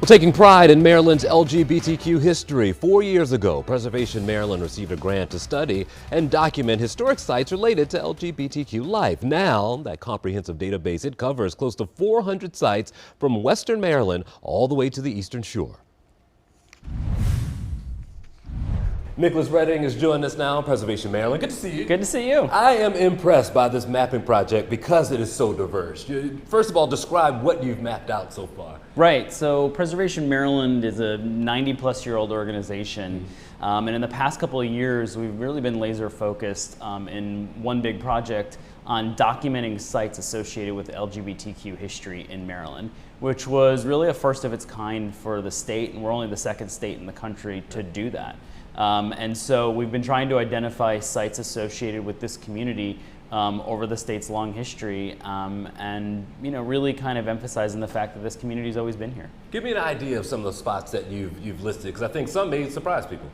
Taking pride in Maryland's LGBTQ history, 4 years ago, Preservation Maryland received a grant to study and document historic sites related to LGBTQ life. Now, that comprehensive database, it covers close to 400 sites from Western Maryland all the way to the Eastern Shore. Nicholas Redding is joining us now, Preservation Maryland. Good to see you. Good to see you. I am impressed by this mapping project because it is so diverse. First of all, describe what you've mapped out so far. Right, so Preservation Maryland is a 90-plus-year-old organization, and in the past couple of years, we've really been laser focused in one big project on documenting sites associated with LGBTQ history in Maryland, which was really a first of its kind for the state, and we're only the second state in the country to do that. And so we've been trying to identify sites associated with this community over the state's long history, and really kind of emphasizing the fact that this community's always been here. Give me an idea of some of the spots that you've listed, because I think some may surprise people.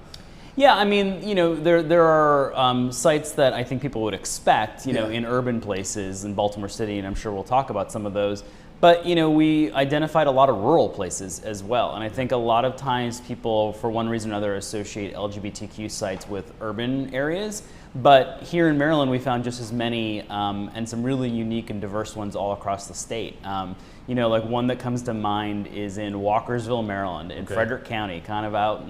Yeah, I mean, there are sites that I think people would expect, in urban places in Baltimore City, and I'm sure we'll talk about some of those. But we identified a lot of rural places as well, and I think a lot of times people, for one reason or another, associate LGBTQ sites with urban areas. But here in Maryland, we found just as many, and some really unique and diverse ones all across the state. Like one that comes to mind is in Walkersville, Maryland, in Frederick County, kind of out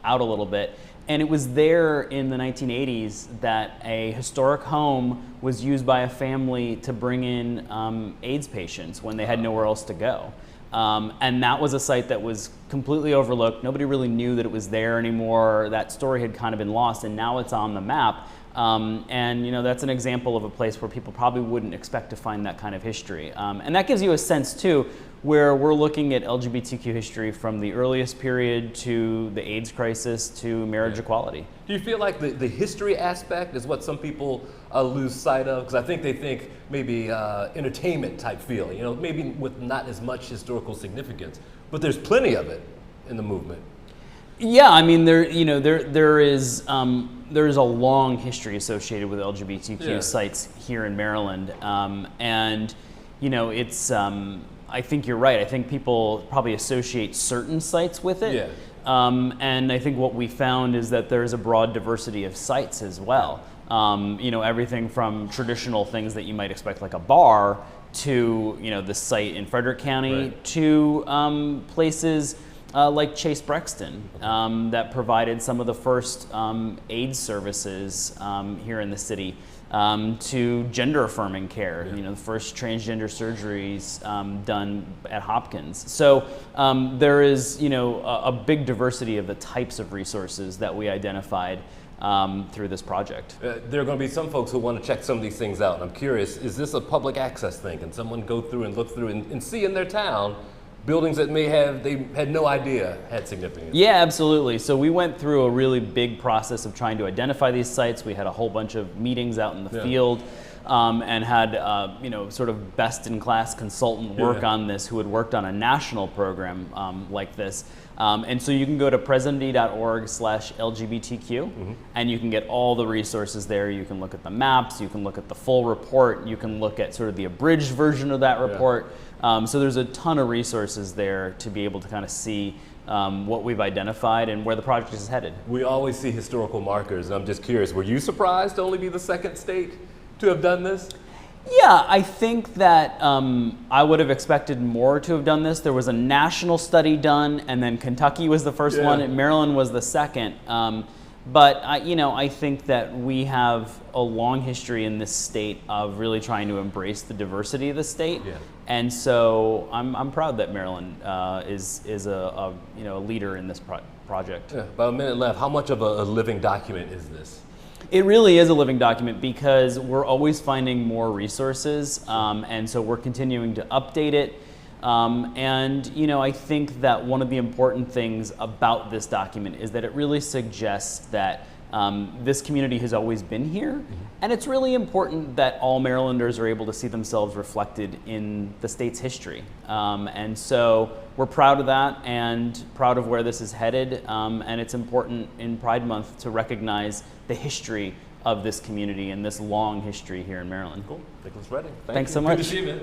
a little bit. And it was there in the 1980s that a historic home was used by a family to bring in AIDS patients when they had nowhere else to go. And that was a site that was completely overlooked. Nobody really knew that it was there anymore. That story had kind of been lost, and now it's on the map. And that's an example of a place where people probably wouldn't expect to find that kind of history. And that gives you a sense too, where we're looking at LGBTQ history from the earliest period to the AIDS crisis to marriage equality. Do you feel like the history aspect is what some people lose sight of? Because I think they think maybe entertainment type feel, maybe with not as much historical significance, but there's plenty of it in the movement. Yeah, I mean, there is a long history associated with LGBTQ sites here in Maryland, and it's. I think you're right. I think people probably associate certain sites with it, and I think what we found is that there's a broad diversity of sites as well. Everything from traditional things that you might expect, like a bar, to the site in Frederick County, to places. Like Chase Brexton, that provided some of the first AIDS services here in the city, to gender affirming care, the first transgender surgeries done at Hopkins. So there is, a big diversity of the types of resources that we identified through this project. There are going to be some folks who want to check some of these things out, and I'm curious, is this a public access thing? Can someone go through and look through and see in their town buildings that they had no idea had significance? Yeah, absolutely. So we went through a really big process of trying to identify these sites. We had a whole bunch of meetings out in the field, and had sort of best-in-class consultant work on this who had worked on a national program like this. And so you can go to presmd.org/LGBTQ, and you can get all the resources there. You can look at the maps, you can look at the full report, you can look at sort of the abridged version of that report. So there's a ton of resources there to be able to kind of see what we've identified and where the project is headed. We always see historical markers. I'm just curious, were you surprised to only be the second state to have done this? Yeah, I think that I would have expected more to have done this. There was a national study done, and then Kentucky was the first one, and Maryland was the second. But I think that we have a long history in this state of really trying to embrace the diversity of the state, and so I'm proud that Maryland is a leader in this project. About a minute left. How much of a living document is this? It really is a living document because we're always finding more resources, and so we're continuing to update it. I think that one of the important things about this document is that it really suggests that this community has always been here, and it's really important that all Marylanders are able to see themselves reflected in the state's history. And so we're proud of that and proud of where this is headed, and it's important in Pride Month to recognize the history of this community and this long history here in Maryland. Cool. Nicholas Redding. Thanks so much. Good to see you, man.